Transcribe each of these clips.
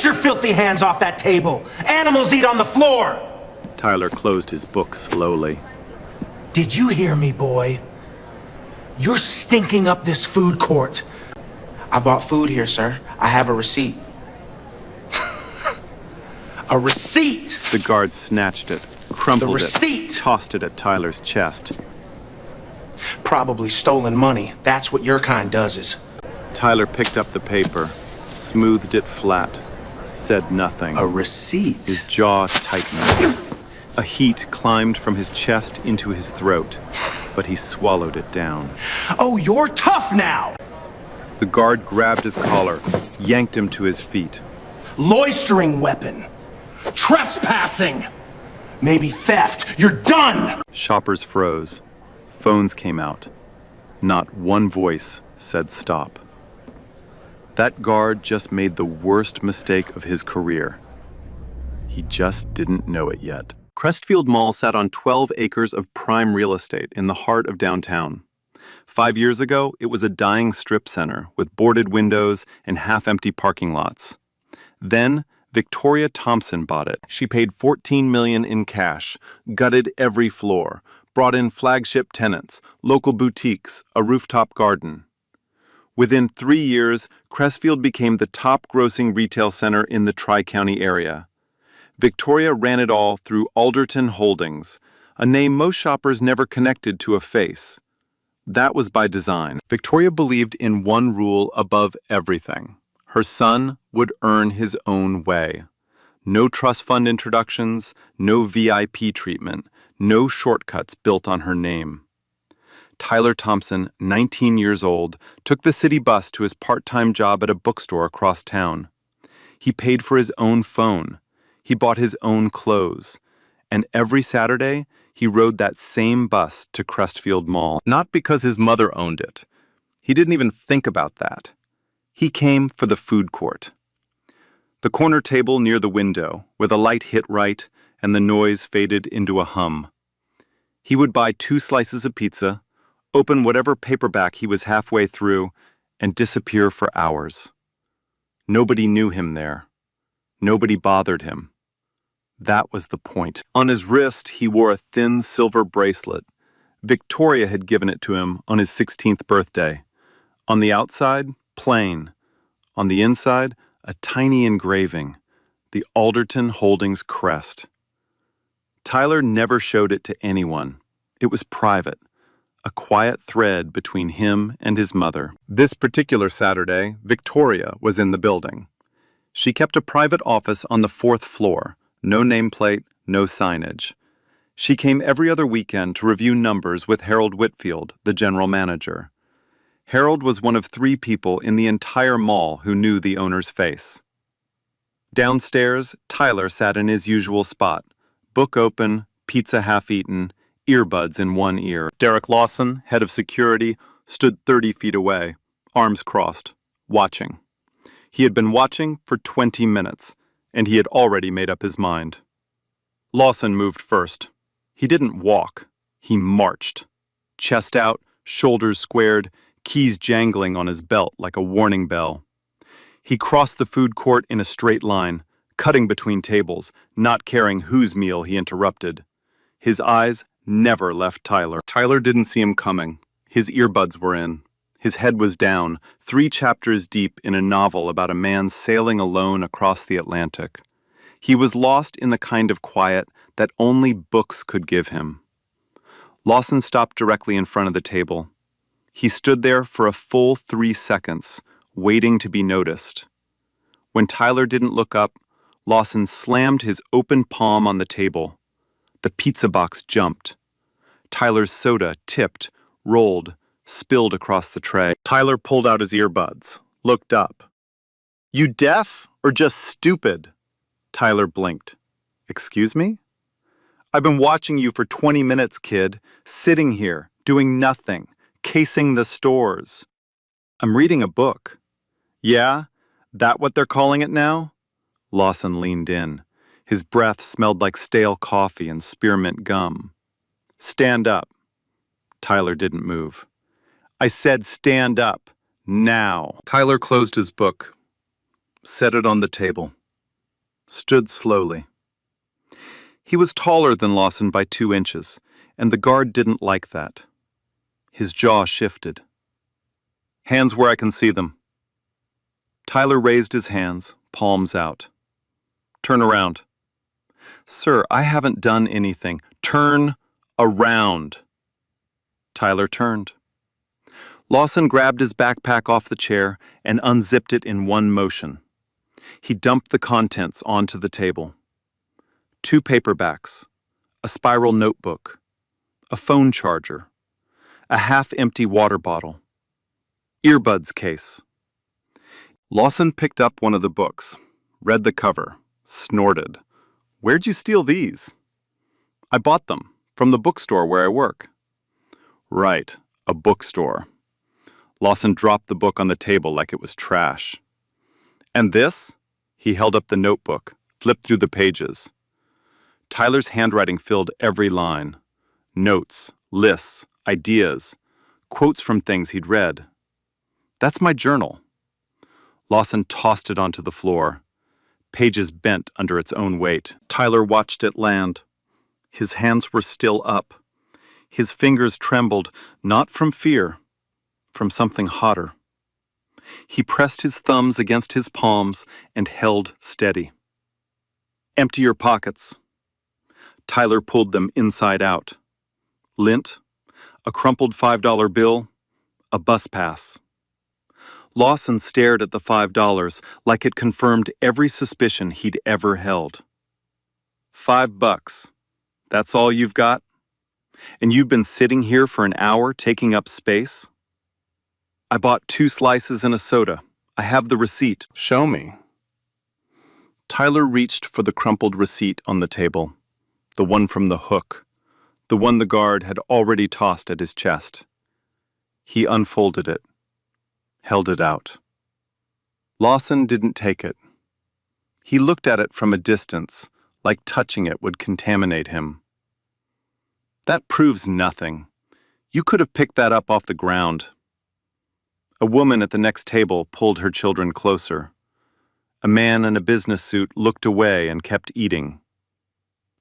Get your filthy hands off that table! Animals eat on the floor! Tyler closed his book slowly. Did you hear me, boy? You're stinking up this food court. I bought food here, sir. I have a receipt. A receipt! The guard snatched it, crumpled The receipt! it, tossed it at Tyler's chest. Probably stolen money. That's what your kind does is. Tyler picked up the paper, smoothed it flat, said nothing. A receipt? His jaw tightened. A heat climbed from his chest into his throat, but he swallowed it down. Oh, you're tough now! The guard grabbed his collar, yanked him to his feet. Loitering weapon. Trespassing. Maybe theft. You're done! Shoppers froze. Phones came out. Not one voice said stop. That guard just made the worst mistake of his career. He just didn't know it yet. Crestfield Mall sat on 12 acres of prime real estate in the heart of downtown. 5 years ago, it was a dying strip center with boarded windows and half-empty parking lots. Then, Victoria Thompson bought it. She paid $14 million in cash, gutted every floor, brought in flagship tenants, local boutiques, a rooftop garden. Within 3 years, Crestfield became the top-grossing retail center in the Tri-County area. Victoria ran it all through Alderton Holdings, a name most shoppers never connected to a face. That was by design. Victoria believed in one rule above everything. Her son would earn his own way. No trust fund introductions, no VIP treatment, no shortcuts built on her name. Tyler Thompson, 19 years old, took the city bus to his part-time job at a bookstore across town. He paid for his own phone. He bought his own clothes. And every Saturday, he rode that same bus to Crestfield Mall. Not because his mother owned it. He didn't even think about that. He came for the food court. The corner table near the window, where the light hit right and the noise faded into a hum. He would buy 2 slices of pizza, open whatever paperback he was halfway through, and disappear for hours. Nobody knew him there. Nobody bothered him. That was the point. On his wrist, he wore a thin silver bracelet. Victoria had given it to him on his 16th birthday. On the outside, plain. On the inside, a tiny engraving, the Alderton Holdings crest. Tyler never showed it to anyone. It was private, a quiet thread between him and his mother. This particular Saturday, Victoria was in the building. She kept a private office on the 4th floor, no nameplate, no signage. She came every other weekend to review numbers with Harold Whitfield, the general manager. Harold was one of 3 people in the entire mall who knew the owner's face. Downstairs, Tyler sat in his usual spot, book open, pizza half-eaten, earbuds in one ear. Derek Lawson, head of security, stood 30 feet away, arms crossed, watching. He had been watching for 20 minutes, and he had already made up his mind. Lawson moved first. He didn't walk. He marched. Chest out, shoulders squared, keys jangling on his belt like a warning bell. He crossed the food court in a straight line, cutting between tables, not caring whose meal he interrupted. His eyes never left Tyler. Tyler didn't see him coming. His earbuds were in. His head was down, 3 chapters deep in a novel about a man sailing alone across the Atlantic. He was lost in the kind of quiet that only books could give him. Lawson stopped directly in front of the table. He stood there for a full 3 seconds, waiting to be noticed. When Tyler didn't look up, Lawson slammed his open palm on the table. The pizza box jumped. Tyler's soda tipped, rolled, spilled across the tray. Tyler pulled out his earbuds, looked up. "You deaf or just stupid?" Tyler blinked. "Excuse me?" "I've been watching you for 20 minutes, kid, sitting here, doing nothing, casing the stores." "I'm reading a book." "Yeah? That what they're calling it now?" Lawson leaned in. His breath smelled like stale coffee and spearmint gum. "Stand up." Tyler didn't move. "I said stand up. Now." Tyler closed his book, set it on the table, stood slowly. He was taller than Lawson by 2 inches, and the guard didn't like that. His jaw shifted. "Hands where I can see them." Tyler raised his hands, palms out. "Turn around." "Sir, I haven't done anything." "Turn around." Tyler turned. Lawson grabbed his backpack off the chair and unzipped it in one motion. He dumped the contents onto the table. 2 paperbacks, a spiral notebook, a phone charger, a half-empty water bottle, earbuds case. Lawson picked up one of the books, read the cover, snorted. "Where'd you steal these?" "I bought them from the bookstore where I work." "Right, a bookstore." Lawson dropped the book on the table like it was trash. "And this?" He held up the notebook, flipped through the pages. Tyler's handwriting filled every line. Notes, lists, ideas, quotes from things he'd read. "That's my journal." Lawson tossed it onto the floor. Pages bent under its own weight. Tyler watched it land. His hands were still up. His fingers trembled, not from fear, from something hotter. He pressed his thumbs against his palms and held steady. "Empty your pockets." Tyler pulled them inside out. Lint, a crumpled $5 bill, a bus pass. Lawson stared at the $5 like it confirmed every suspicion he'd ever held. $5. That's all you've got? And you've been sitting here for an hour taking up space? "I bought 2 slices and a soda. I have the receipt." "Show me." Tyler reached for the crumpled receipt on the table, the one from the hook, the one the guard had already tossed at his chest. He unfolded it, held it out. Lawson didn't take it. He looked at it from a distance, like touching it would contaminate him. "That proves nothing. You could have picked that up off the ground." A woman at the next table pulled her children closer. A man in a business suit looked away and kept eating.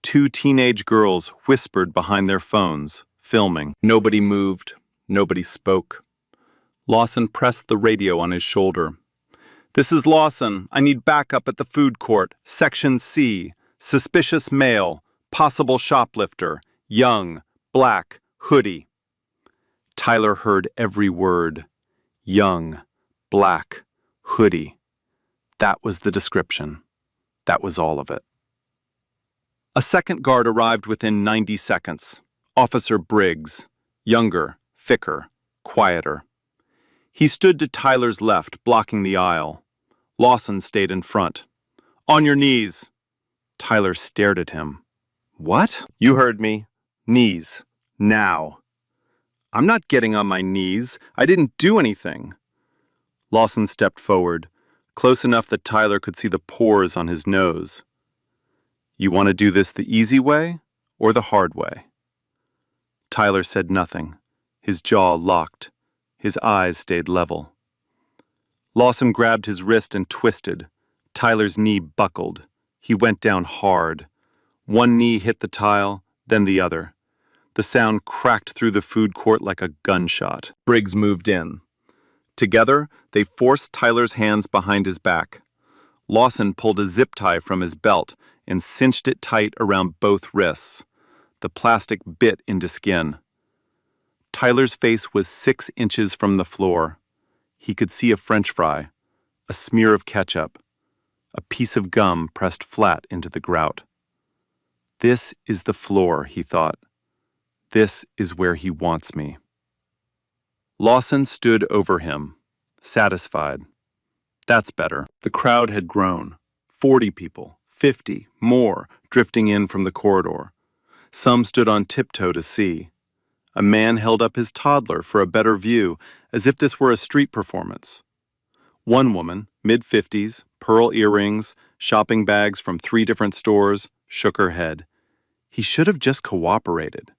2 teenage girls whispered behind their phones, filming. Nobody moved. Nobody spoke. Lawson pressed the radio on his shoulder. "This is Lawson. I need backup at the food court. Section C. Suspicious male. Possible shoplifter. Young. Black. Hoodie." Tyler heard every word. Young. Black. Hoodie. That was the description. That was all of it. A second guard arrived within 90 seconds. Officer Briggs. Younger, thicker, quieter. He stood to Tyler's left, blocking the aisle. Lawson stayed in front. "On your knees." Tyler stared at him. "What?" "You heard me. Knees. Now." "I'm not getting on my knees. I didn't do anything." Lawson stepped forward, close enough that Tyler could see the pores on his nose. "You want to do this the easy way or the hard way?" Tyler said nothing. His jaw locked. His eyes stayed level. Lawson grabbed his wrist and twisted. Tyler's knee buckled. He went down hard. One knee hit the tile, then the other. The sound cracked through the food court like a gunshot. Briggs moved in. Together, they forced Tyler's hands behind his back. Lawson pulled a zip tie from his belt and cinched it tight around both wrists. The plastic bit into skin. Tyler's face was 6 inches from the floor. He could see a French fry, a smear of ketchup, a piece of gum pressed flat into the grout. This is the floor, he thought. This is where he wants me. Lawson stood over him, satisfied. That's better. The crowd had grown. 40 people, 50, more, drifting in from the corridor. Some stood on tiptoe to see. A man held up his toddler for a better view, as if this were a street performance. One woman, mid-50s, pearl earrings, shopping bags from 3 different stores, shook her head. He should have just cooperated.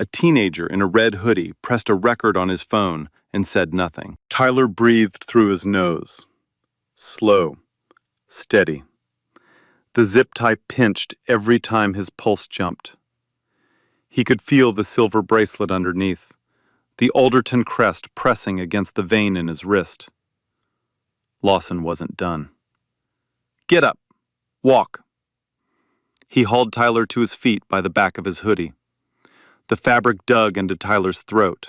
A teenager in a red hoodie pressed a record on his phone and said nothing. Tyler breathed through his nose. Slow, steady. The zip tie pinched every time his pulse jumped. He could feel the silver bracelet underneath, the Alderton crest pressing against the vein in his wrist. Lawson wasn't done. "Get up. Walk." He hauled Tyler to his feet by the back of his hoodie. The fabric dug into Tyler's throat.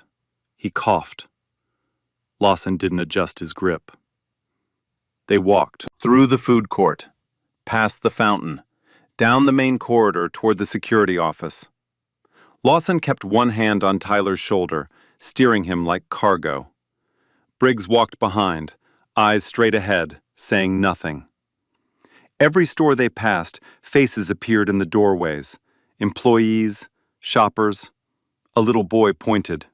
He coughed. Lawson didn't adjust his grip. They walked through the food court, past the fountain, down the main corridor toward the security office. Lawson kept one hand on Tyler's shoulder, steering him like cargo. Briggs walked behind, eyes straight ahead, saying nothing. Every store they passed, faces appeared in the doorways. Employees, shoppers. A little boy pointed.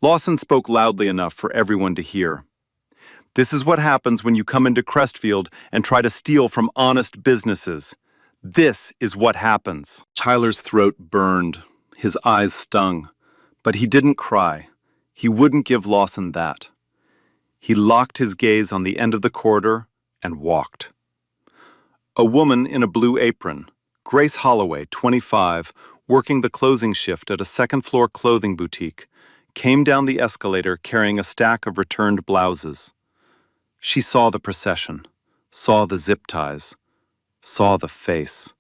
Lawson spoke loudly enough for everyone to hear. "This is what happens when you come into Crestfield and try to steal from honest businesses. This is what happens." Tyler's throat burned. His eyes stung. But he didn't cry. He wouldn't give Lawson that. He locked his gaze on the end of the corridor and walked. A woman in a blue apron, Grace Holloway, 25, working the closing shift at a second-floor clothing boutique, came down the escalator carrying a stack of returned blouses. She saw the procession, saw the zip ties, saw the face.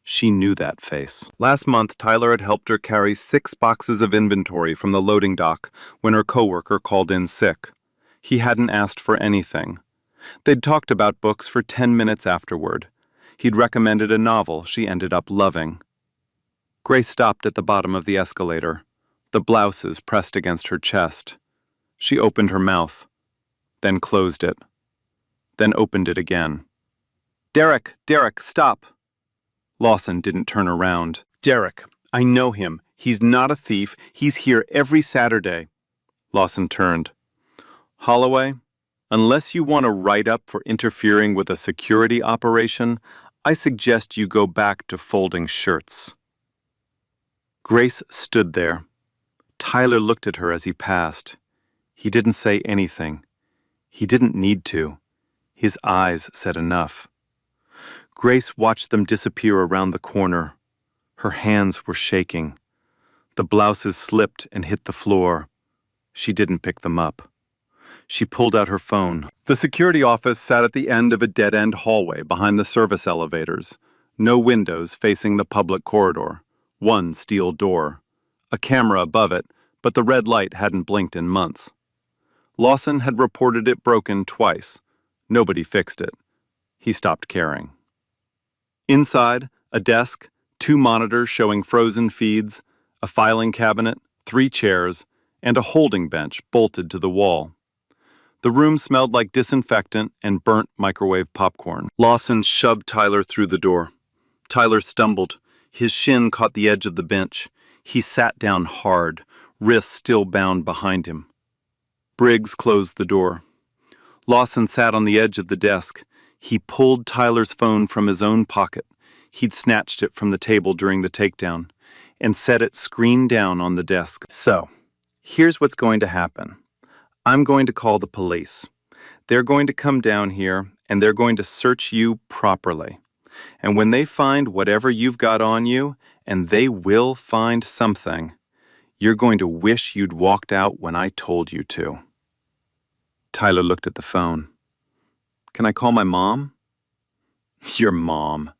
She knew that face. Last month, Tyler had helped her carry 6 boxes of inventory from the loading dock when her coworker called in sick. He hadn't asked for anything. They'd talked about books for 10 minutes afterward. He'd recommended a novel she ended up loving. Grace stopped at the bottom of the escalator, the blouses pressed against her chest. She opened her mouth, then closed it, then opened it again. Derek, stop!" Lawson didn't turn around. "Derek, I know him. He's not a thief. He's here every Saturday." Lawson turned. "Holloway, unless you want to write up for interfering with a security operation, I suggest you go back to folding shirts." Grace stood there. Tyler looked at her as he passed. He didn't say anything. He didn't need to. His eyes said enough. Grace watched them disappear around the corner. Her hands were shaking. The blouses slipped and hit the floor. She didn't pick them up. She pulled out her phone. The security office sat at the end of a dead-end hallway behind the service elevators. No windows facing the public corridor. One steel door. A camera above it, but the red light hadn't blinked in months. Lawson had reported it broken twice. Nobody fixed it. He stopped caring. Inside, a desk, 2 monitors showing frozen feeds, a filing cabinet, 3 chairs, and a holding bench bolted to the wall. The room smelled like disinfectant and burnt microwave popcorn. Lawson shoved Tyler through the door. Tyler stumbled. His shin caught the edge of the bench. He sat down hard, wrists still bound behind him. Briggs closed the door. Lawson sat on the edge of the desk. He pulled Tyler's phone from his own pocket. He'd snatched it from the table during the takedown and set it screen down on the desk. "So, here's what's going to happen. I'm going to call the police. They're going to come down here and they're going to search you properly. And when they find whatever you've got on you, and they will find something, you're going to wish you'd walked out when I told you to." Tyler looked at the phone. "Can I call my mom?" "Your mom."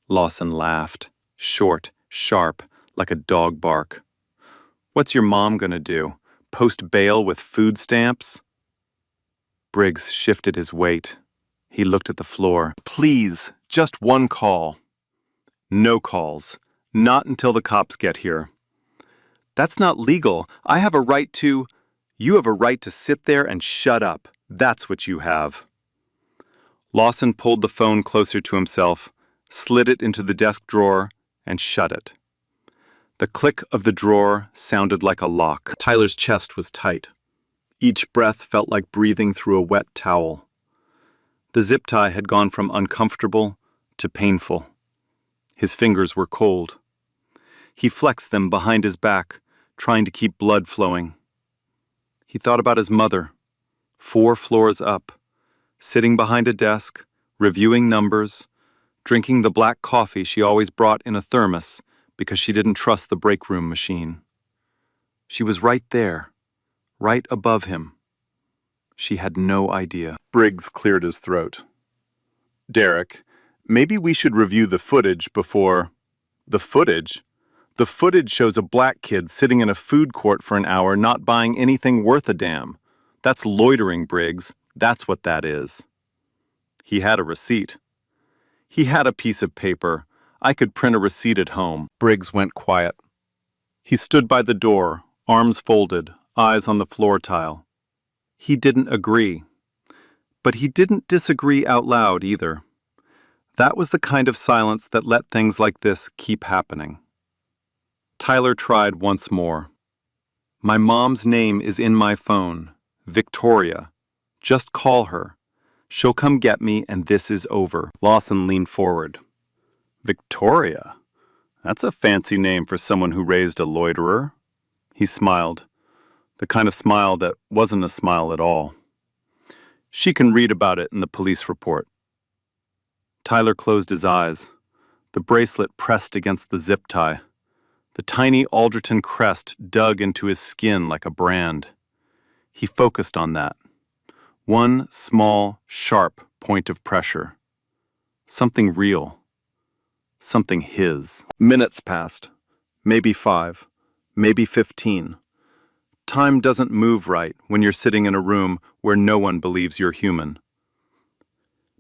Lawson laughed, short, sharp, like a dog bark. "What's your mom gonna do? Post bail with food stamps?" Briggs shifted his weight. He looked at the floor. "Please, just one call." "No calls. Not until the cops get here." "That's not legal. I have a right to—" "You have a right to sit there and shut up. That's what you have." Lawson pulled the phone closer to himself, slid it into the desk drawer, and shut it. The click of the drawer sounded like a lock. Tyler's chest was tight. Each breath felt like breathing through a wet towel. The zip tie had gone from uncomfortable to painful. His fingers were cold. He flexed them behind his back, trying to keep blood flowing. He thought about his mother, 4 floors up, sitting behind a desk, reviewing numbers, drinking the black coffee she always brought in a thermos because she didn't trust the break room machine. She was right there, right above him. She had no idea. Briggs cleared his throat. Derek, maybe we should review the footage before... The footage? The footage shows a black kid sitting in a food court for an hour not buying anything worth a damn. That's loitering, Briggs. That's what that is. He had a receipt. He had a piece of paper. I could print a receipt at home. Briggs went quiet. He stood by the door, arms folded, eyes on the floor tile. He didn't agree. But he didn't disagree out loud either. That was the kind of silence that let things like this keep happening. Tyler tried once more. My mom's name is in my phone. Victoria. Just call her. She'll come get me and this is over. Lawson leaned forward. Victoria? That's a fancy name for someone who raised a loiterer. He smiled. The kind of smile that wasn't a smile at all. She can read about it in the police report. Tyler closed his eyes. The bracelet pressed against the zip tie. The tiny Alderton crest dug into his skin like a brand. He focused on that. One small, sharp point of pressure. Something real. Something his. Minutes passed. Maybe 5. Maybe 15. Time doesn't move right when you're sitting in a room where no one believes you're human.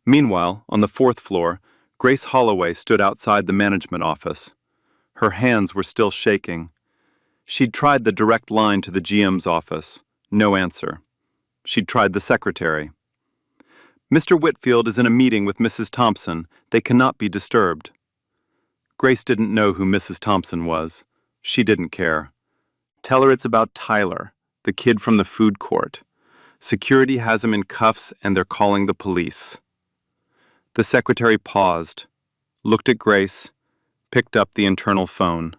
Meanwhile, on the 4th floor, Grace Holloway stood outside the management office. Her hands were still shaking. She'd tried the direct line to the GM's office. No answer. She'd tried the secretary. Mr. Whitfield is in a meeting with Mrs. Thompson. They cannot be disturbed. Grace didn't know who Mrs. Thompson was. She didn't care. Tell her it's about Tyler, the kid from the food court. Security has him in cuffs and they're calling the police. The secretary paused, looked at Grace, picked up the internal phone.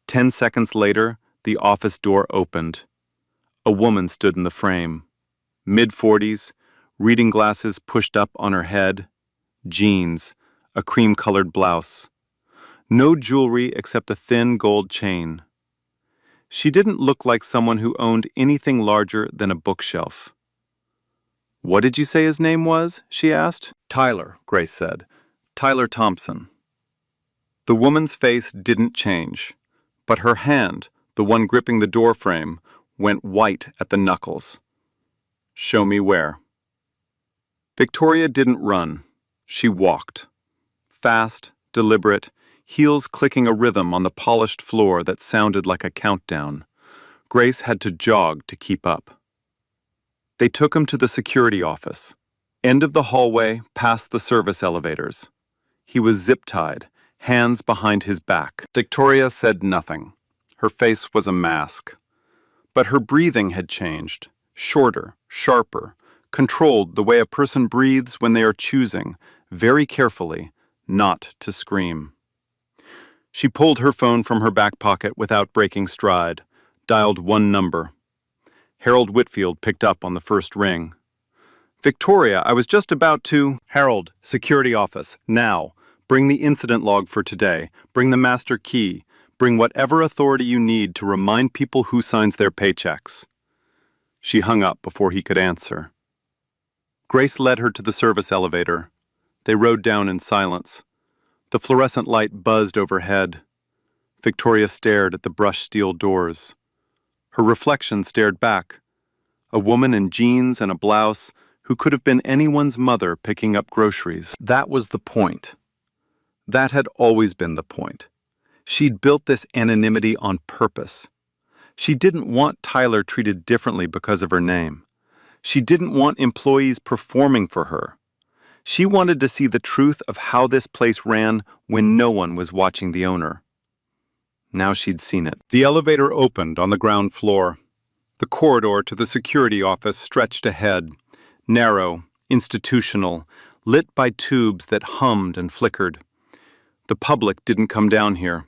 10 seconds later, the office door opened. A woman stood in the frame. Mid-40s, reading glasses pushed up on her head, jeans, a cream-colored blouse. No jewelry except a thin gold chain. She didn't look like someone who owned anything larger than a bookshelf. What did you say his name was? She asked. Tyler, Grace said. Tyler Thompson. The woman's face didn't change, but her hand, the one gripping the door frame, went white at the knuckles. Show me where. Victoria didn't run. She walked. Fast, deliberate, heels clicking a rhythm on the polished floor that sounded like a countdown. Grace had to jog to keep up. They took him to the security office. End of the hallway, past the service elevators. He was zip-tied, hands behind his back. Victoria said nothing. Her face was a mask. But her breathing had changed. Shorter, sharper, controlled the way a person breathes when they are choosing, very carefully, not to scream. She pulled her phone from her back pocket without breaking stride, dialed one number. Harold Whitfield picked up on the first ring. Victoria, I was just about to... Harold, security office, now. Bring the incident log for today. Bring the master key. Bring whatever authority you need to remind people who signs their paychecks. She hung up before he could answer. Grace led her to the service elevator. They rode down in silence. The fluorescent light buzzed overhead. Victoria stared at the brushed steel doors. Her reflection stared back. A woman in jeans and a blouse who could have been anyone's mother picking up groceries. That was the point. That had always been the point. She'd built this anonymity on purpose. She didn't want Tyler treated differently because of her name. She didn't want employees performing for her. She wanted to see the truth of how this place ran when no one was watching the owner. Now she'd seen it. The elevator opened on the ground floor. The corridor to the security office stretched ahead, narrow, institutional, lit by tubes that hummed and flickered. The public didn't come down here.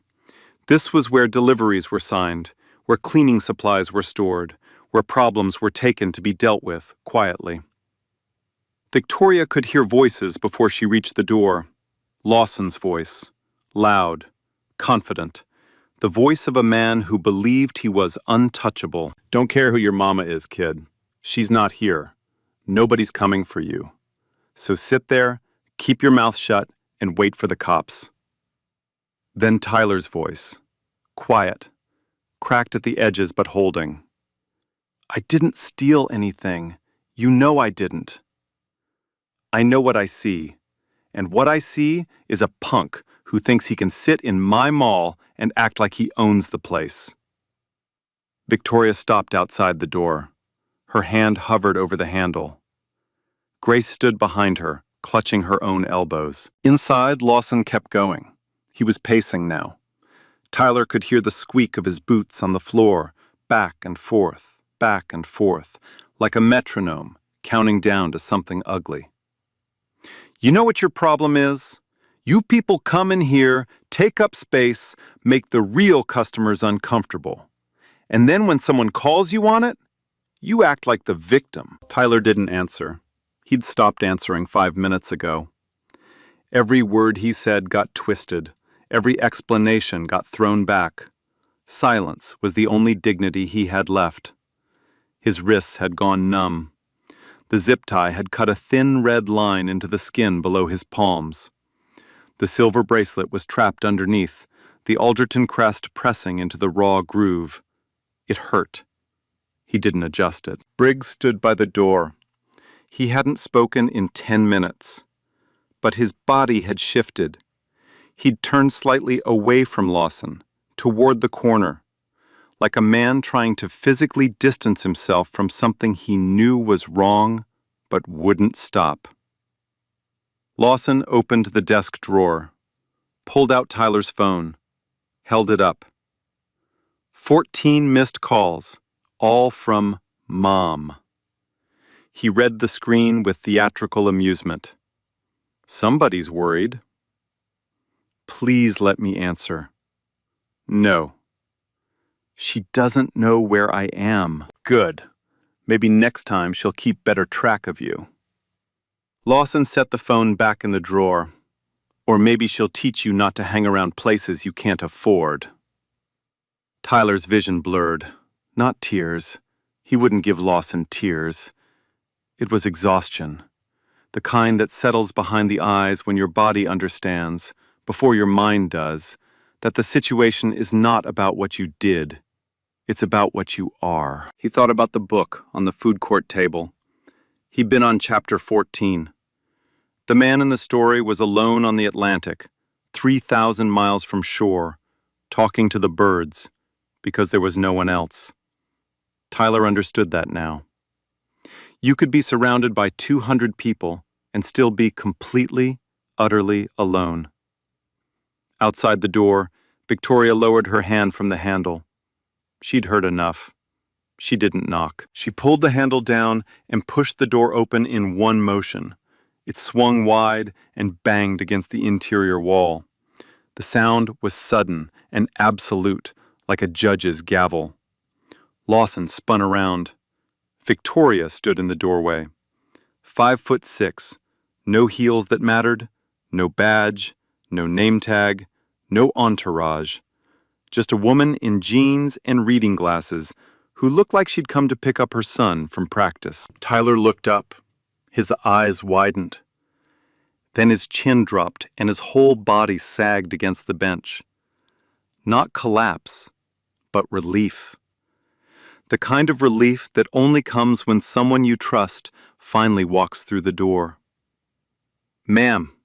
This was where deliveries were signed, where cleaning supplies were stored, where problems were taken to be dealt with quietly. Victoria could hear voices before she reached the door. Lawson's voice, loud, confident, the voice of a man who believed he was untouchable. Don't care who your mama is, kid. She's not here. Nobody's coming for you. So sit there, keep your mouth shut, and wait for the cops. Then Tyler's voice, quiet, cracked at the edges but holding. I didn't steal anything. You know I didn't. I know what I see, and what I see is a punk who thinks he can sit in my mall and act like he owns the place. Victoria stopped outside the door. Her hand hovered over the handle. Grace stood behind her, clutching her own elbows. Inside, Lawson kept going. He was pacing now. Tyler could hear the squeak of his boots on the floor, back and forth, like a metronome, counting down to something ugly. You know what your problem is? You people come in here, take up space, make the real customers uncomfortable. And then when someone calls you on it, you act like the victim. Tyler didn't answer. He'd stopped answering 5 minutes ago. Every word he said got twisted. Every explanation got thrown back. Silence was the only dignity he had left. His wrists had gone numb. The zip tie had cut a thin red line into the skin below his palms. The silver bracelet was trapped underneath, the Alderton crest pressing into the raw groove. It hurt. He didn't adjust it. Briggs stood by the door. He hadn't spoken in 10 minutes. But his body had shifted. He'd turned slightly away from Lawson, toward the corner, like a man trying to physically distance himself from something he knew was wrong, but wouldn't stop. Lawson opened the desk drawer, pulled out Tyler's phone, held it up. 14 missed calls, all from Mom. He read the screen with theatrical amusement. Somebody's worried. Please let me answer. No. She doesn't know where I am. Good. Maybe next time she'll keep better track of you. Lawson set the phone back in the drawer. Or maybe she'll teach you not to hang around places you can't afford. Tyler's vision blurred. Not tears. He wouldn't give Lawson tears. It was exhaustion. The kind that settles behind the eyes when your body understands, before your mind does, that the situation is not about what you did. It's about what you are. He thought about the book on the food court table. He'd been on chapter 14. The man in the story was alone on the Atlantic, 3,000 miles from shore, talking to the birds, because there was no one else. Tyler understood that now. You could be surrounded by 200 people and still be completely, utterly alone. Outside the door, Victoria lowered her hand from the handle. She'd heard enough. She didn't knock. She pulled the handle down and pushed the door open in one motion. It swung wide and banged against the interior wall. The sound was sudden and absolute, like a judge's gavel. Lawson spun around. Victoria stood in the doorway. 5'6", no heels that mattered, no badge, no name tag, no entourage. Just a woman in jeans and reading glasses who looked like she'd come to pick up her son from practice. Tyler looked up. His eyes widened. Then his chin dropped and his whole body sagged against the bench. Not collapse, but relief. The kind of relief that only comes when someone you trust finally walks through the door. Ma'am,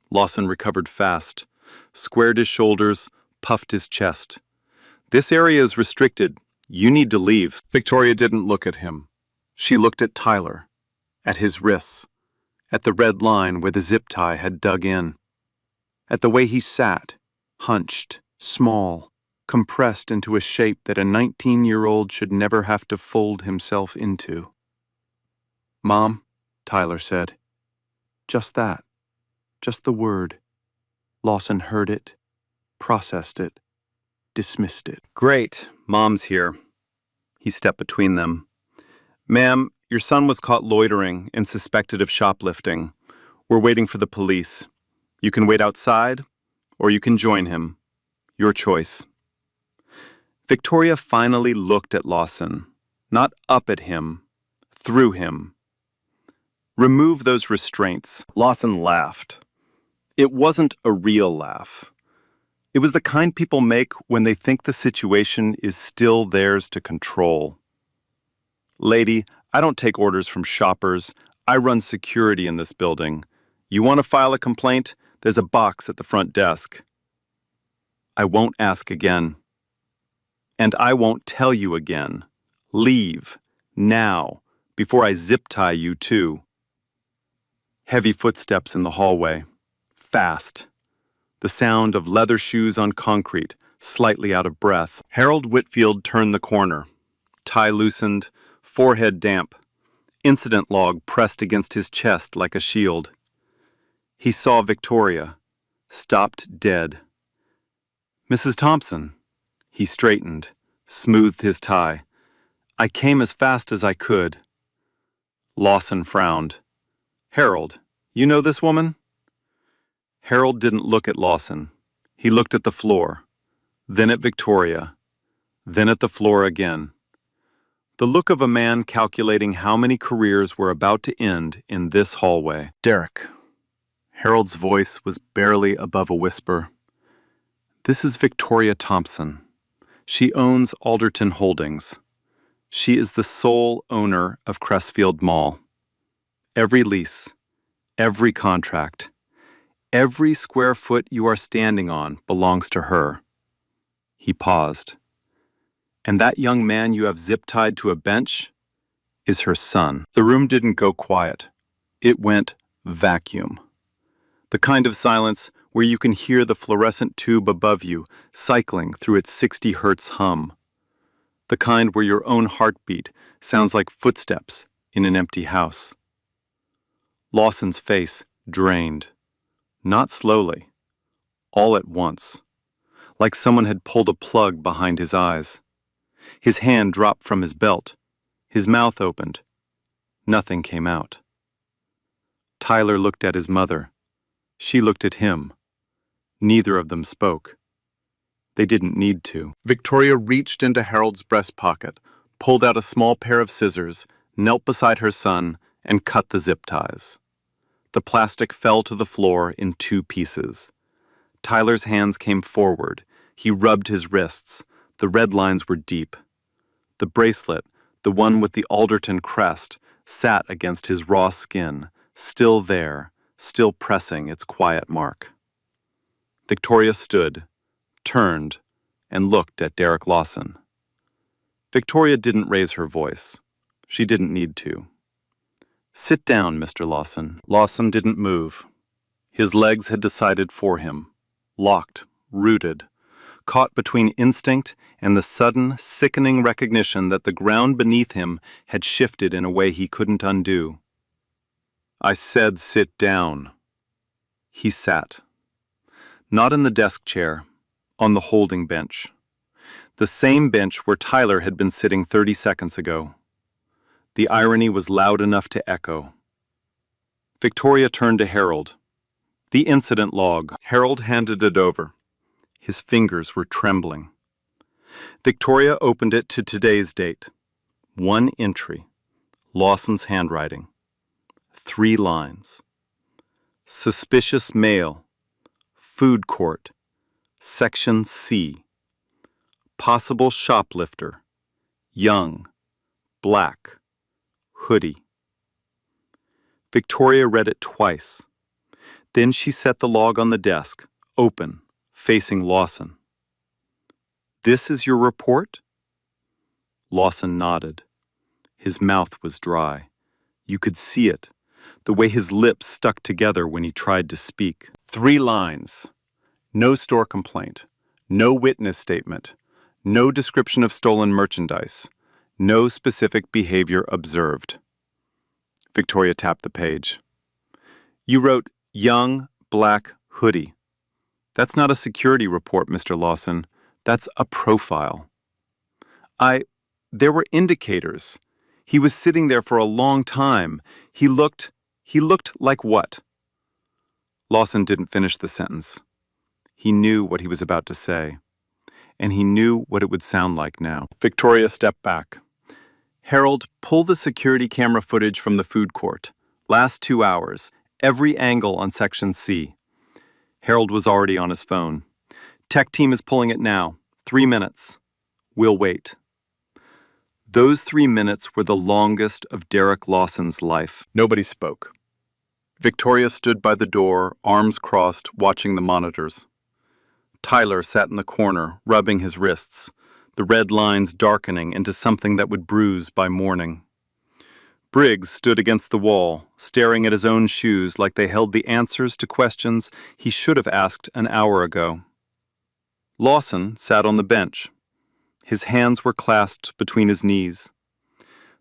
Lawson recovered fast, squared his shoulders, puffed his chest. This area is restricted. You need to leave. Victoria didn't look at him. She looked at Tyler, at his wrists, at the red line where the zip tie had dug in, at the way he sat, hunched, small, compressed into a shape that a 19-year-old should never have to fold himself into. Mom, Tyler said. Just that. Just the word. Lawson heard it, processed it, dismissed it. Great, Mom's here. He stepped between them. Ma'am, your son was caught loitering and suspected of shoplifting. We're waiting for the police. You can wait outside, or you can join him. Your choice. Victoria finally looked at Lawson, not up at him, through him. Remove those restraints. Lawson laughed. It wasn't a real laugh. It was the kind people make when they think the situation is still theirs to control. Lady, I don't take orders from shoppers. I run security in this building. You want to file a complaint? There's a box at the front desk. I won't ask again. And I won't tell you again. Leave, now, before I zip tie you too. Heavy footsteps in the hallway. Fast. The sound of leather shoes on concrete, slightly out of breath. Harold Whitfield turned the corner. Tie loosened, forehead damp. Incident log pressed against his chest like a shield. He saw Victoria, stopped dead. Mrs. Thompson. He straightened, smoothed his tie. I came as fast as I could. Lawson frowned. Harold, you know this woman? Harold didn't look at Lawson. He looked at the floor, then at Victoria, then at the floor again. The look of a man calculating how many careers were about to end in this hallway. Derek. Harold's voice was barely above a whisper. This is Victoria Thompson. She owns Alderton Holdings. She is the sole owner of Crestfield Mall. Every lease, every contract, every square foot you are standing on belongs to her. He paused. And that young man you have zip-tied to a bench is her son. The room didn't go quiet. It went vacuum. The kind of silence where you can hear the fluorescent tube above you cycling through its 60 hertz hum. The kind where your own heartbeat sounds like footsteps in an empty house. Lawson's face drained. Not slowly. All at once. Like someone had pulled a plug behind his eyes. His hand dropped from his belt. His mouth opened. Nothing came out. Tyler looked at his mother. She looked at him. Neither of them spoke. They didn't need to. Victoria reached into Harold's breast pocket, pulled out a small pair of scissors, knelt beside her son, and cut the zip ties. The plastic fell to the floor in 2 pieces. Tyler's hands came forward. He rubbed his wrists. The red lines were deep. The bracelet, the one with the Alderton crest, sat against his raw skin, still there, still pressing its quiet mark. Victoria stood, turned, and looked at Derek Lawson. Victoria didn't raise her voice. She didn't need to. Sit down, Mr. Lawson. Lawson didn't move. His legs had decided for him, locked, rooted, caught between instinct and the sudden, sickening recognition that the ground beneath him had shifted in a way he couldn't undo. I said sit down. He sat. Not in the desk chair, on the holding bench. The same bench where Tyler had been sitting 30 seconds ago. The irony was loud enough to echo. Victoria turned to Harold. The incident log. Harold handed it over. His fingers were trembling. Victoria opened it to today's date. 1 entry. Lawson's handwriting. 3 lines. Suspicious male. Food court. Section C. Possible shoplifter. Young. Black. Hoodie. Victoria read it twice. Then she set the log on the desk, open, facing Lawson. This is your report? Lawson nodded. His mouth was dry. You could see it, the way his lips stuck together when he tried to speak. 3 lines. No store complaint. No witness statement. No description of stolen merchandise. No specific behavior observed. Victoria tapped the page. You wrote, young, black, hoodie. That's not a security report, Mr. Lawson. That's a profile. There were indicators. He was sitting there for a long time. He looked like what? Lawson didn't finish the sentence. He knew what he was about to say, and he knew what it would sound like now. Victoria stepped back. Harold, pull the security camera footage from the food court. Last 2 hours, every angle on Section C. Harold was already on his phone. Tech team is pulling it now. 3 minutes. We'll wait. Those 3 minutes were the longest of Derek Lawson's life. Nobody spoke. Victoria stood by the door, arms crossed, watching the monitors. Tyler sat in the corner, rubbing his wrists, the red lines darkening into something that would bruise by morning. Briggs stood against the wall, staring at his own shoes like they held the answers to questions he should have asked an hour ago. Lawson sat on the bench. His hands were clasped between his knees.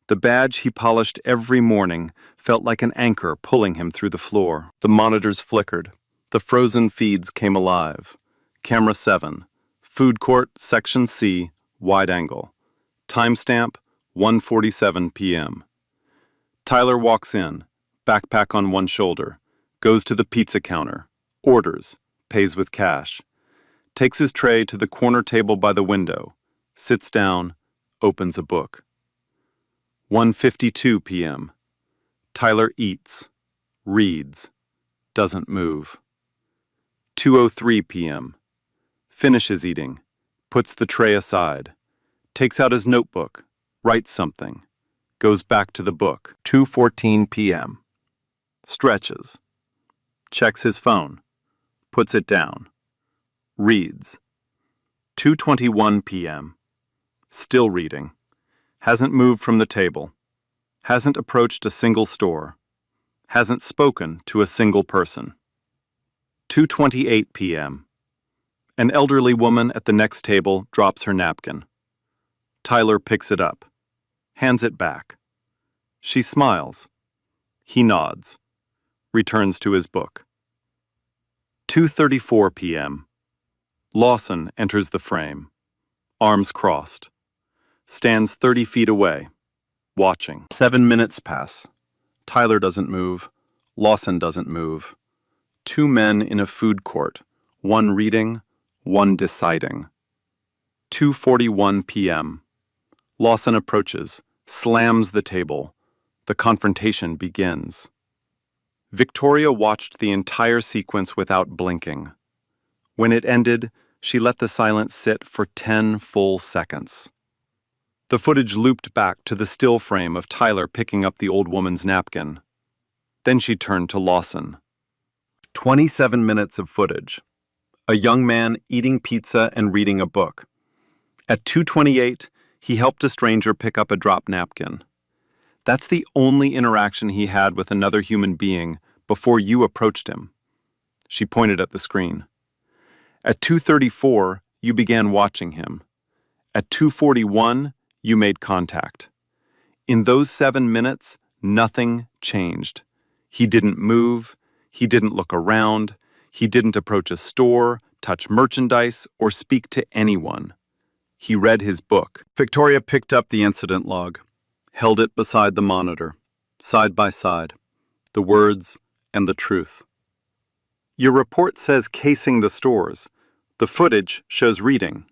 The badge he polished every morning felt like an anchor pulling him through the floor. The monitors flickered. The frozen feeds came alive. Camera 7. Food court, Section C, wide angle. Timestamp, 1:47 p.m. Tyler walks in, backpack on one shoulder, goes to the pizza counter, orders, pays with cash, takes his tray to the corner table by the window, sits down, opens a book. 1:52 p.m. Tyler eats, reads, doesn't move. 2:03 p.m. Finishes eating, puts the tray aside, takes out his notebook, writes something, goes back to the book. 2:14 p.m. Stretches, checks his phone, puts it down, reads. 2:21 p.m. Still reading, hasn't moved from the table, hasn't approached a single store, hasn't spoken to a single person. 2:28 p.m. An elderly woman at the next table drops her napkin. Tyler picks it up, hands it back. She smiles. He nods, returns to his book. 2:34 p.m. Lawson enters the frame, arms crossed, stands 30 feet away, watching. 7 minutes pass. Tyler doesn't move. Lawson doesn't move. 2 men in a food court, one reading, one deciding. 2:41 p.m. Lawson approaches, slams the table. The confrontation begins. Victoria watched the entire sequence without blinking. When it ended, she let the silence sit for 10 full seconds. The footage looped back to the still frame of Tyler picking up the old woman's napkin. Then she turned to Lawson. 27 minutes of footage. A young man eating pizza and reading a book. At 2:28, he helped a stranger pick up a dropped napkin. That's the only interaction he had with another human being before you approached him. She pointed at the screen. At 2:34, you began watching him. At 2:41, you made contact. In those 7 minutes, nothing changed. He didn't move. He didn't look around. He didn't approach a store, touch merchandise, or speak to anyone. He read his book. Victoria picked up the incident log, held it beside the monitor, side by side, the words and the truth. Your report says casing the stores. The footage shows reading.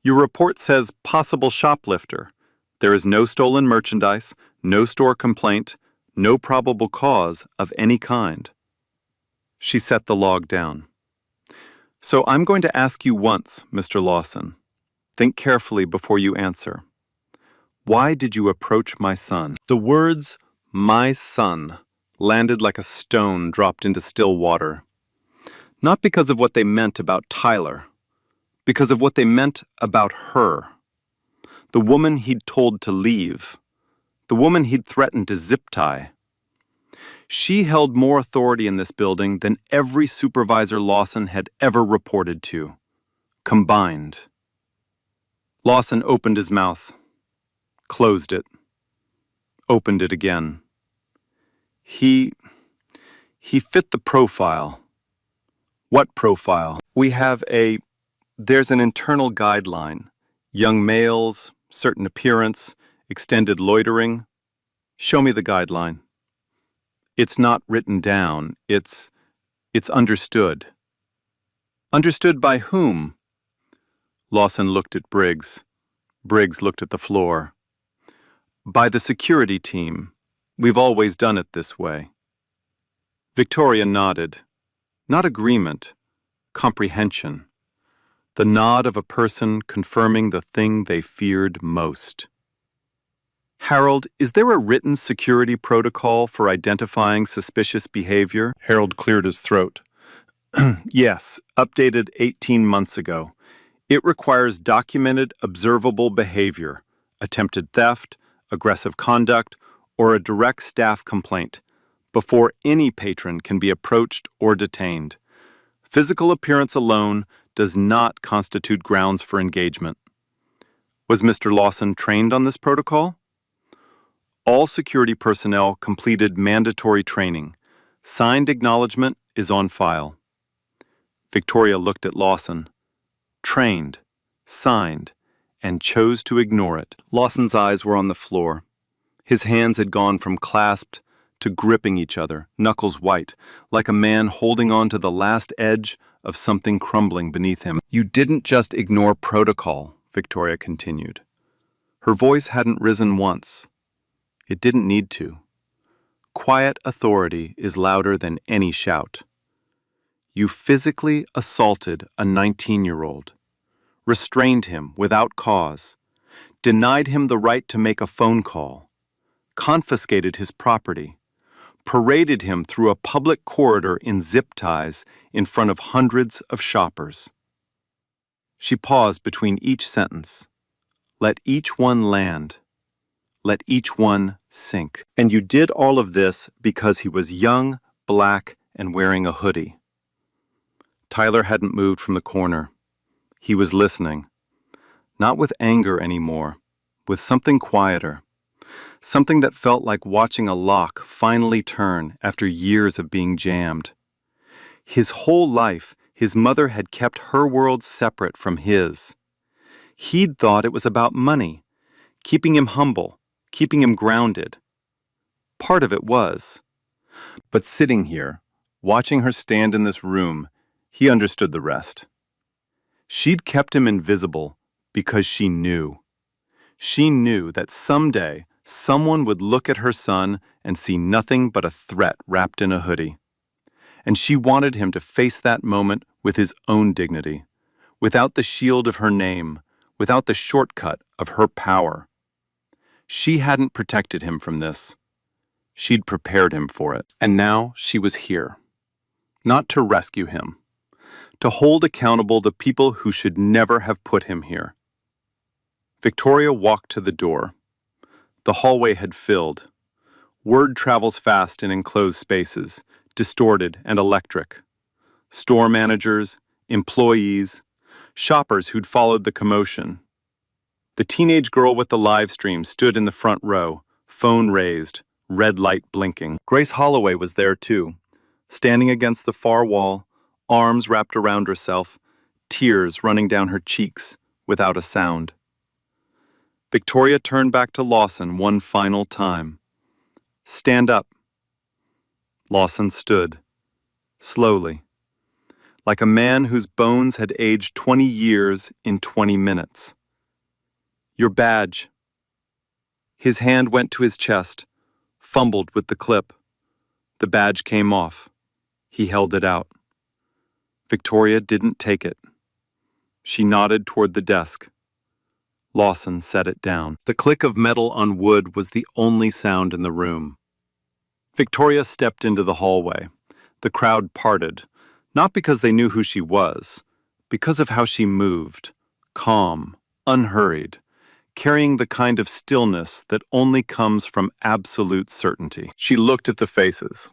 Your report says possible shoplifter. There is no stolen merchandise, no store complaint, no probable cause of any kind. She set the log down. So I'm going to ask you once, Mr. Lawson. Think carefully before you answer. Why did you approach my son? The words, my son, landed like a stone dropped into still water. Not because of what they meant about Tyler, because of what they meant about her. The woman he'd told to leave. The woman he'd threatened to zip tie. She held more authority in this building than every supervisor Lawson had ever reported to, combined. Lawson opened his mouth, closed it, opened it again. He fit the profile. What profile? There's an internal guideline. Young males, certain appearance, extended loitering. Show me the guideline. It's not written down. It's It's understood. Understood by whom? Lawson looked at Briggs. Briggs looked at the floor. By the security team. We've always done it this way. Victoria nodded. Not agreement, comprehension. The nod of a person confirming the thing they feared most. Harold, is there a written security protocol for identifying suspicious behavior? Harold cleared his throat. Yes, updated 18 months ago. It requires documented, observable behavior, attempted theft, aggressive conduct, or a direct staff complaint, before any patron can be approached or detained. Physical appearance alone does not constitute grounds for engagement. Was Mr. Lawson trained on this protocol? All security personnel completed mandatory training. Signed acknowledgement is on file. Victoria looked at Lawson. Trained, signed, and chose to ignore it. Lawson's eyes were on the floor. His hands had gone from clasped to gripping each other, knuckles white, like a man holding on to the last edge of something crumbling beneath him. You didn't just ignore protocol, Victoria continued. Her voice hadn't risen once. It didn't need to. Quiet authority is louder than any shout. You physically assaulted a 19-year-old, restrained him without cause, denied him the right to make a phone call, confiscated his property, paraded him through a public corridor in zip ties in front of hundreds of shoppers. She paused between each sentence. Let each one land. Let each one sink. And you did all of this because he was young, black, and wearing a hoodie. Tyler hadn't moved from the corner. He was listening. Not with anger anymore, with something quieter. Something that felt like watching a lock finally turn after years of being jammed. His whole life, his mother had kept her world separate from his. He'd thought it was about money, keeping him humble, keeping him grounded. Part of it was. But sitting here, watching her stand in this room, he understood the rest. She'd kept him invisible because she knew. She knew that someday someone would look at her son and see nothing but a threat wrapped in a hoodie. And she wanted him to face that moment with his own dignity, without the shield of her name, without the shortcut of her power. She hadn't protected him from this. She'd prepared him for it. And now she was here. Not to rescue him. To hold accountable the people who should never have put him here. Victoria walked to the door. The hallway had filled. Word travels fast in enclosed spaces, distorted and electric. Store managers, employees, shoppers who'd followed the commotion. The teenage girl with the live stream stood in the front row, phone raised, red light blinking. Grace Holloway was there too, standing against the far wall, arms wrapped around herself, tears running down her cheeks without a sound. Victoria turned back to Lawson one final time. Stand up. Lawson stood, slowly, like a man whose bones had aged 20 years in 20 minutes. Your badge. His hand went to his chest, fumbled with the clip. The badge came off. He held it out. Victoria didn't take it. She nodded toward the desk. Lawson set it down. The click of metal on wood was the only sound in the room. Victoria stepped into the hallway. The crowd parted, not because they knew who she was, because of how she moved, calm, unhurried, carrying the kind of stillness that only comes from absolute certainty. She looked at the faces.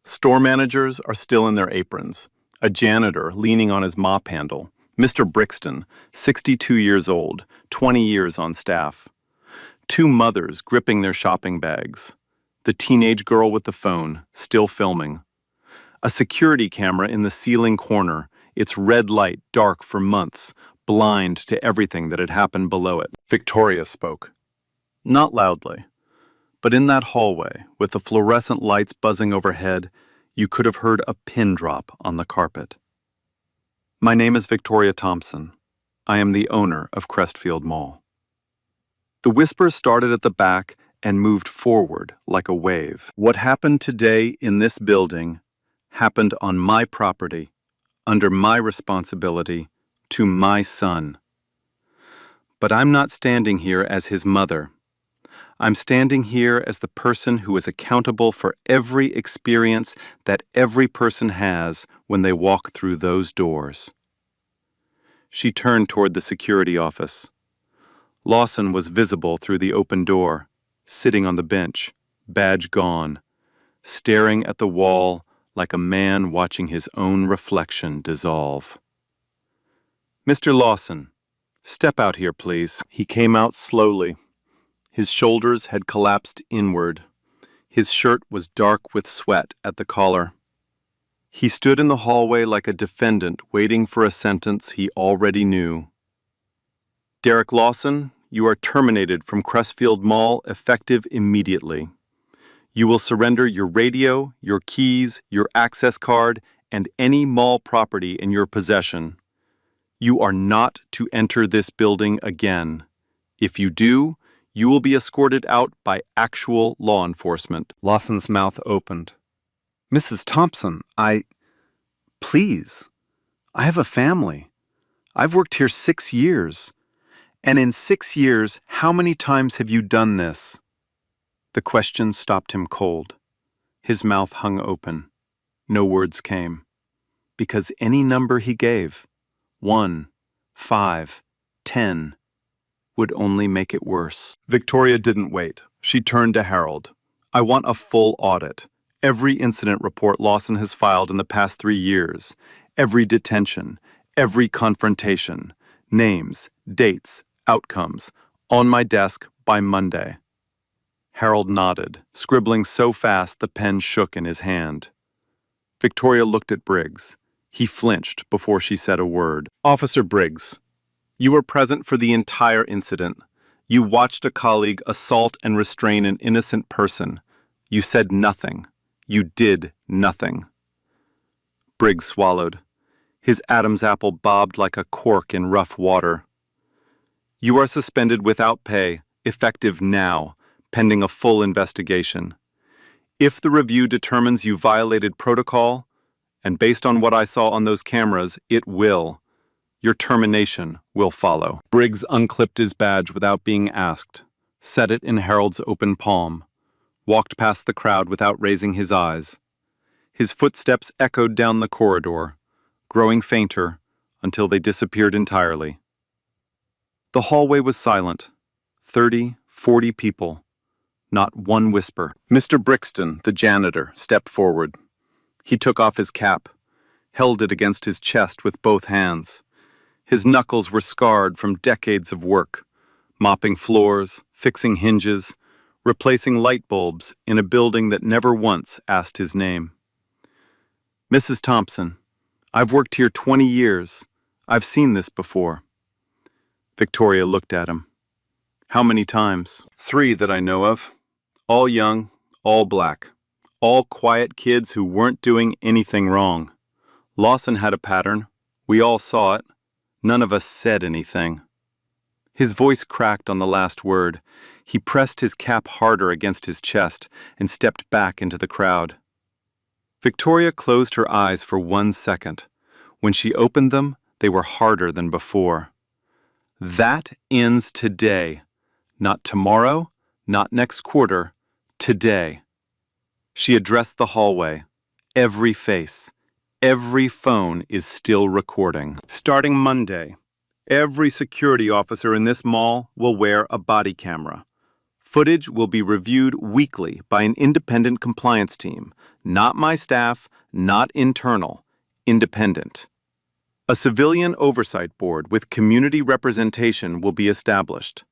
Store managers are still in their aprons. A janitor leaning on his mop handle. Mr. Brixton, 62 years old, 20 years on staff. Two mothers gripping their shopping bags. The teenage girl with the phone, still filming. A security camera in the ceiling corner, its red light dark for months, blind to everything that had happened below it. Victoria spoke. Not loudly, but in that hallway, with the fluorescent lights buzzing overhead, You could have heard a pin drop on the carpet. My name is Victoria Thompson. I am the owner of Crestfield Mall. The whisper started at the back and moved forward like a wave. What happened today in this building happened on my property, under my responsibility, to my son. But I'm not standing here as his mother. I'm standing here as the person who is accountable for every experience that every person has when they walk through those doors. She turned toward the security office. Lawson was visible through the open door, sitting on the bench, badge gone, staring at the wall like a man watching his own reflection dissolve. "Mr. Lawson, step out here, please." He came out slowly. His shoulders had collapsed inward. His shirt was dark with sweat at the collar. He stood in the hallway like a defendant waiting for a sentence he already knew. "Derek Lawson, you are terminated from Crestfield Mall effective immediately. You will surrender your radio, your keys, your access card, and any mall property in your possession. You are not to enter this building again. If you do, you will be escorted out by actual law enforcement." Lawson's mouth opened. "Mrs. Thompson, Please. I have a family. I've worked here 6 years. And in 6 years, how many times have you done this?" The question stopped him cold. His mouth hung open. No words came. Because any number he gave, 1, 5, 10, would only make it worse. Victoria didn't wait. She turned to Harold. "I want a full audit. Every incident report Lawson has filed in the past 3 years. Every detention. Every confrontation. Names, dates, outcomes. On my desk by Monday." Harold nodded, scribbling so fast the pen shook in his hand. Victoria looked at Briggs. He flinched before she said a word. "Officer Briggs, you were present for the entire incident. You watched a colleague assault and restrain an innocent person. You said nothing. You did nothing." Briggs swallowed. His Adam's apple bobbed like a cork in rough water. "You are suspended without pay, effective now, pending a full investigation. If the review determines you violated protocol, and based on what I saw on those cameras, it will, your termination will follow." Briggs unclipped his badge without being asked, set it in Harold's open palm, walked past the crowd without raising his eyes. His footsteps echoed down the corridor, growing fainter until they disappeared entirely. The hallway was silent. 30, 40 people. Not one whisper. Mr. Brixton, the janitor, stepped forward. He took off his cap, held it against his chest with both hands. His knuckles were scarred from decades of work, mopping floors, fixing hinges, replacing light bulbs in a building that never once asked his name. "Mrs. Thompson, I've worked here 20 years. I've seen this before." Victoria looked at him. "How many times?" "3 that I know of. All young, all black. All quiet kids who weren't doing anything wrong. Lawson had a pattern. We all saw it. None of us said anything." His voice cracked on the last word. He pressed his cap harder against his chest and stepped back into the crowd. Victoria closed her eyes for 1 second. When she opened them, they were harder than before. "That ends today. Not tomorrow, not next quarter. Today." She addressed the hallway. Every face, every phone is still recording. "Starting Monday, every security officer in this mall will wear a body camera. Footage will be reviewed weekly by an independent compliance team. Not my staff, not internal, independent. A civilian oversight board with community representation will be established.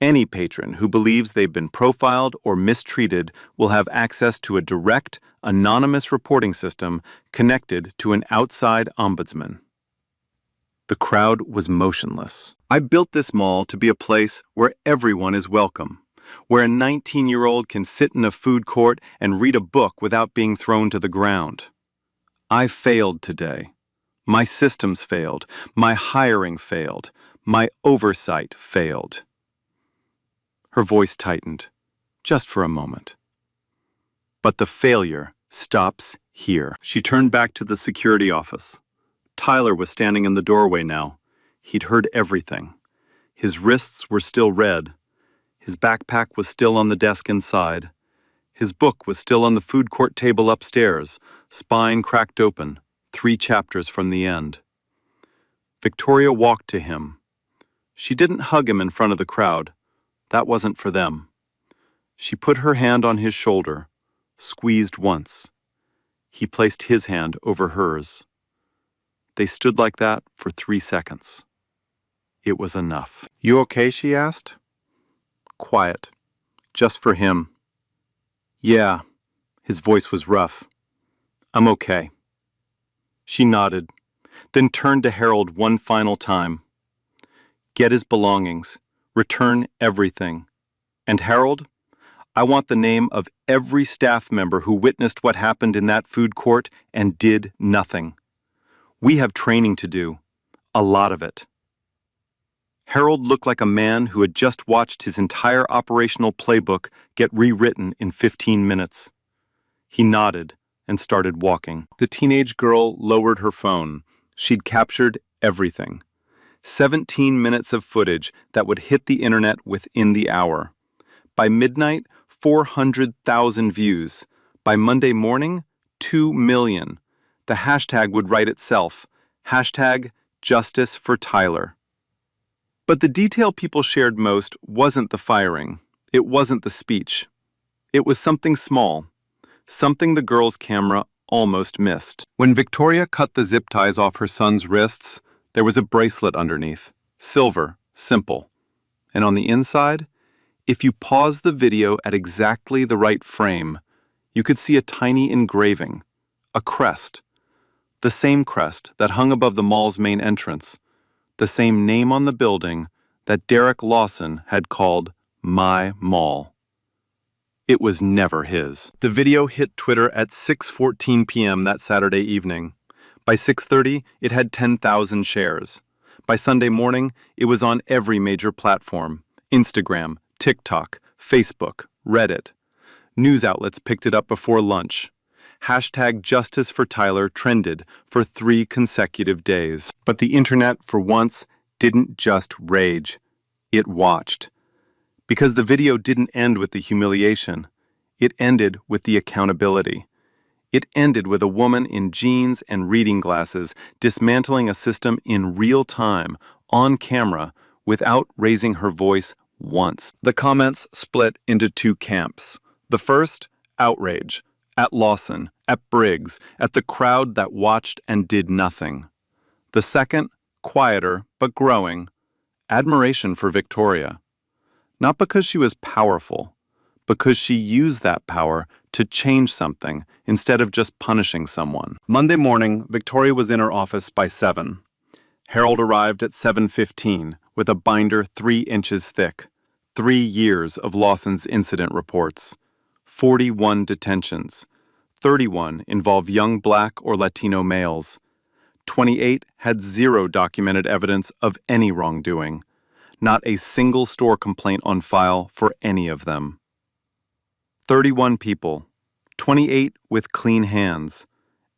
Any patron who believes they've been profiled or mistreated will have access to a direct, anonymous reporting system connected to an outside ombudsman." The crowd was motionless. "I built this mall to be a place where everyone is welcome, where a 19-year-old can sit in a food court and read a book without being thrown to the ground. I failed today. My systems failed. My hiring failed. My oversight failed. Her voice tightened, just for a moment. But the failure stops here. She turned back to the security office. Tyler was standing in the doorway now. He'd heard everything. His wrists were still red. His backpack was still on the desk inside. His book was still on the food court table upstairs, spine cracked open, 3 chapters from the end. Victoria walked to him. She didn't hug him in front of the crowd. That wasn't for them. She put her hand on his shoulder, squeezed once. He placed his hand over hers. They stood like that for 3 seconds. It was enough. "You okay?" she asked. Quiet. Just for him. "Yeah." His voice was rough. "I'm okay." She nodded, then turned to Harold one final time. "Get his belongings. Return everything. And Harold, I want the name of every staff member who witnessed what happened in that food court and did nothing. We have training to do. A lot of it." Harold looked like a man who had just watched his entire operational playbook get rewritten in 15 minutes. He nodded and started walking. The teenage girl lowered her phone. She'd captured everything. 17 minutes of footage that would hit the internet within the hour. By midnight, 400,000 views. By Monday morning, 2 million. The hashtag would write itself. Hashtag Justice for Tyler. But the detail people shared most wasn't the firing. It wasn't the speech. It was something small. Something the girl's camera almost missed. When Victoria cut the zip ties off her son's wrists, there was a bracelet underneath. Silver, simple. And on the inside, if you pause the video at exactly the right frame, you could see a tiny engraving, a crest. The same crest that hung above the mall's main entrance. The same name on the building that Derek Lawson had called My Mall. It was never his. The video hit Twitter at 6:14 p.m. that Saturday evening. By 6:30, it had 10,000 shares. By Sunday morning, it was on every major platform: Instagram, TikTok, Facebook, Reddit. News outlets picked it up before lunch. Hashtag Justice for Tyler trended for 3 consecutive days. But the internet, for once, didn't just rage. It watched. Because the video didn't end with the humiliation. It ended with the accountability. It ended with a woman in jeans and reading glasses dismantling a system in real time, on camera, without raising her voice once. The comments split into 2 camps. The first, outrage. At Lawson, at Briggs, at the crowd that watched and did nothing. The second, quieter but growing, admiration for Victoria. Not because she was powerful, because she used that power to change something instead of just punishing someone. Monday morning, Victoria was in her office by 7. Harold arrived at 7:15 with a binder 3 inches thick. 3 years of Lawson's incident reports. 41 detentions. 31 involved young Black or Latino males. 28 had 0 documented evidence of any wrongdoing. Not a single store complaint on file for any of them. 31 people, 28 with clean hands,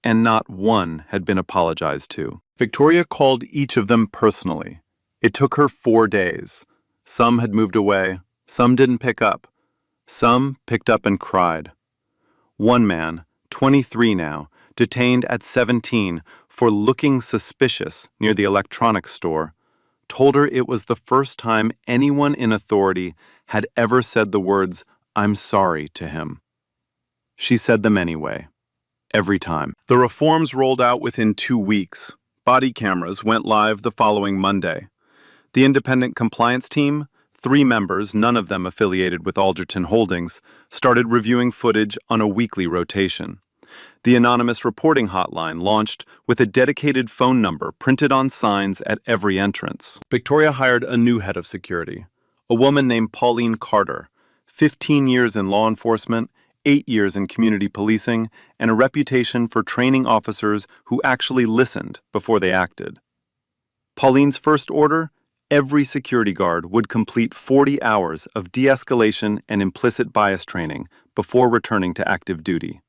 and not one had been apologized to. Victoria called each of them personally. It took her 4 days. Some had moved away, some didn't pick up. Some picked up and cried. One man, 23 now, detained at 17 for looking suspicious near the electronics store, told her it was the first time anyone in authority had ever said the words, "I'm sorry," to him. She said them anyway. Every time. The reforms rolled out within 2 weeks. Body cameras went live the following Monday. The independent compliance team, 3 members, none of them affiliated with Alderton Holdings, started reviewing footage on a weekly rotation. The anonymous reporting hotline launched with a dedicated phone number printed on signs at every entrance. Victoria hired a new head of security, a woman named Pauline Carter, 15 years in law enforcement, 8 years in community policing, and a reputation for training officers who actually listened before they acted. Pauline's first order: every security guard would complete 40 hours of de-escalation and implicit bias training before returning to active duty.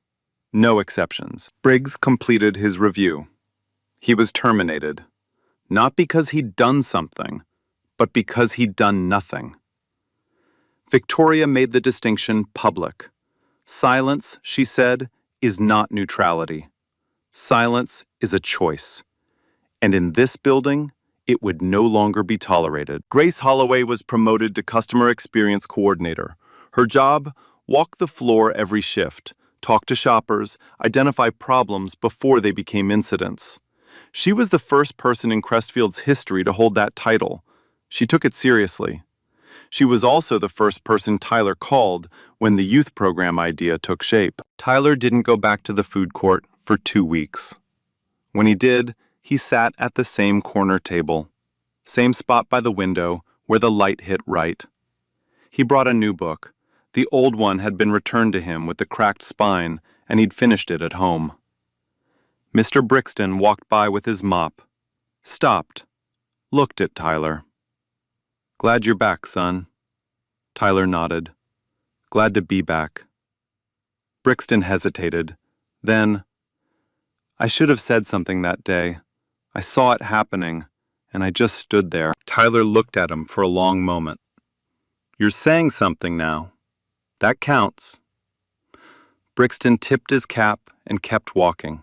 No exceptions. Briggs completed his review. He was terminated, not because he'd done something, but because he'd done nothing. Victoria made the distinction public. Silence, she said, is not neutrality. Silence is a choice. And in this building, it would no longer be tolerated. Grace Holloway was promoted to Customer Experience Coordinator. Her job: walk the floor every shift, talk to shoppers, identify problems before they became incidents. She was the first person in Crestfield's history to hold that title. She took it seriously. She was also the first person Tyler called when the youth program idea took shape. Tyler didn't go back to the food court for 2 weeks. When he did, he sat at the same corner table, same spot by the window where the light hit right. He brought a new book. The old one had been returned to him with the cracked spine, and he'd finished it at home. Mr. Brixton walked by with his mop, stopped, looked at Tyler. "Glad you're back, son." Tyler nodded. "Glad to be back." Brixton hesitated. Then, "I should have said something that day. I saw it happening, and I just stood there." Tyler looked at him for a long moment. "You're saying something now. That counts." Brixton tipped his cap and kept walking.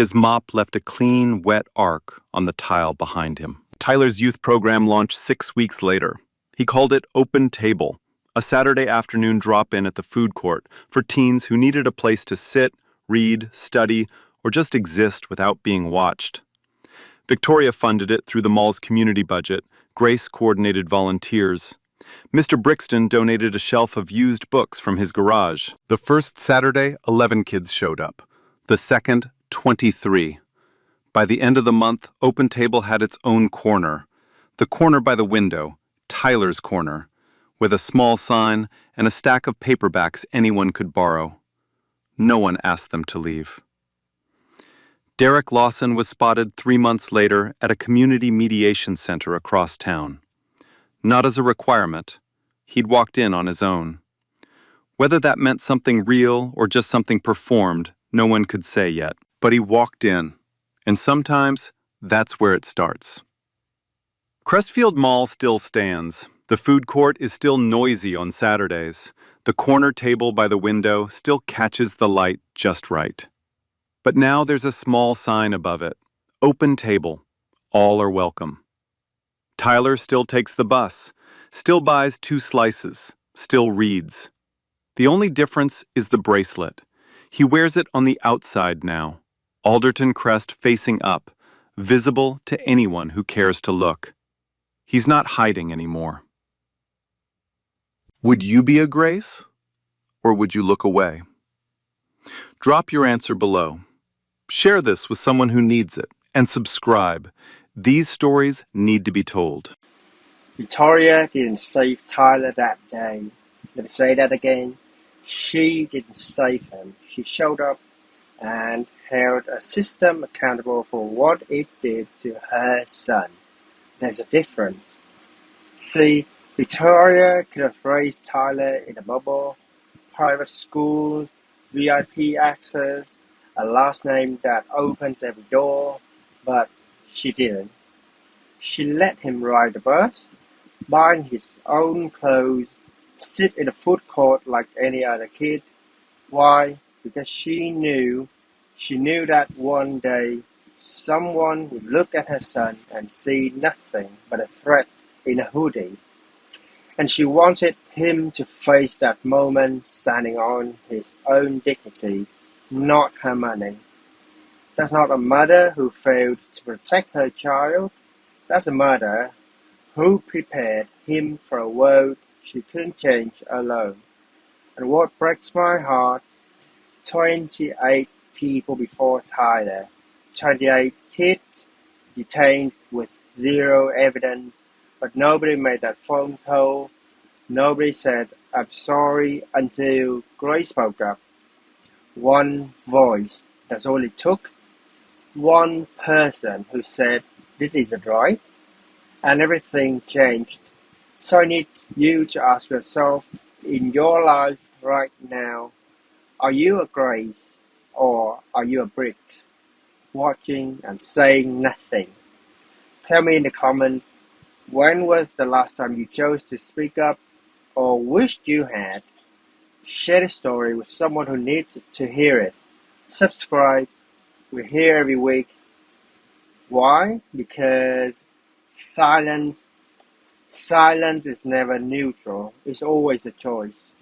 His mop left a clean, wet arc on the tile behind him. Tyler's youth program launched 6 weeks later. He called it Open Table, a Saturday afternoon drop-in at the food court for teens who needed a place to sit, read, study, or just exist without being watched. Victoria funded it through the mall's community budget. Grace coordinated volunteers. Mr. Brixton donated a shelf of used books from his garage. The first Saturday, 11 kids showed up. The second, 23. By the end of the month, Open Table had its own corner. The corner by the window, Tyler's corner, with a small sign and a stack of paperbacks anyone could borrow. No one asked them to leave. Derek Lawson was spotted 3 months later at a community mediation center across town. Not as a requirement. He'd walked in on his own. Whether that meant something real or just something performed, no one could say yet. But he walked in, and sometimes that's where it starts. Crestfield Mall still stands. The food court is still noisy on Saturdays. The corner table by the window still catches the light just right. But now there's a small sign above it. Open Table. All are welcome. Tyler still takes the bus, still buys 2 slices, still reads. The only difference is the bracelet. He wears it on the outside now. Alderton crest facing up, visible to anyone who cares to look. He's not hiding anymore. Would you be a Grace? Or would you look away? Drop your answer below. Share this with someone who needs it, and subscribe. These stories need to be told. Victoria didn't save Tyler that day. Let me say that again. She didn't save him. She showed up and held a system accountable for what it did to her son. There's a difference. See, Victoria could have raised Tyler in a bubble, private schools, VIP access, a last name that opens every door, but she didn't. She let him ride the bus, buy his own clothes, sit in a food court like any other kid. Why? Because she knew that one day someone would look at her son and see nothing but a threat in a hoodie. And she wanted him to face that moment standing on his own dignity, not her money. That's not a mother who failed to protect her child. That's a mother who prepared him for a world she couldn't change alone. And what breaks my heart, 28 people before Tyler, 28 kids detained with zero evidence, but nobody made that phone call. Nobody said I'm sorry until Grace spoke up. One voice. That's all it took. One person who said, "This isn't right," and everything changed. So I need you to ask yourself in your life right now, are you a Grace or are you a Bricks? Watching and saying nothing. Tell me in the comments, when was the last time you chose to speak up or wished you had? Share the story with someone who needs to hear it. Subscribe. We're here every week. Why? Because silence silence is never neutral. It's always a choice.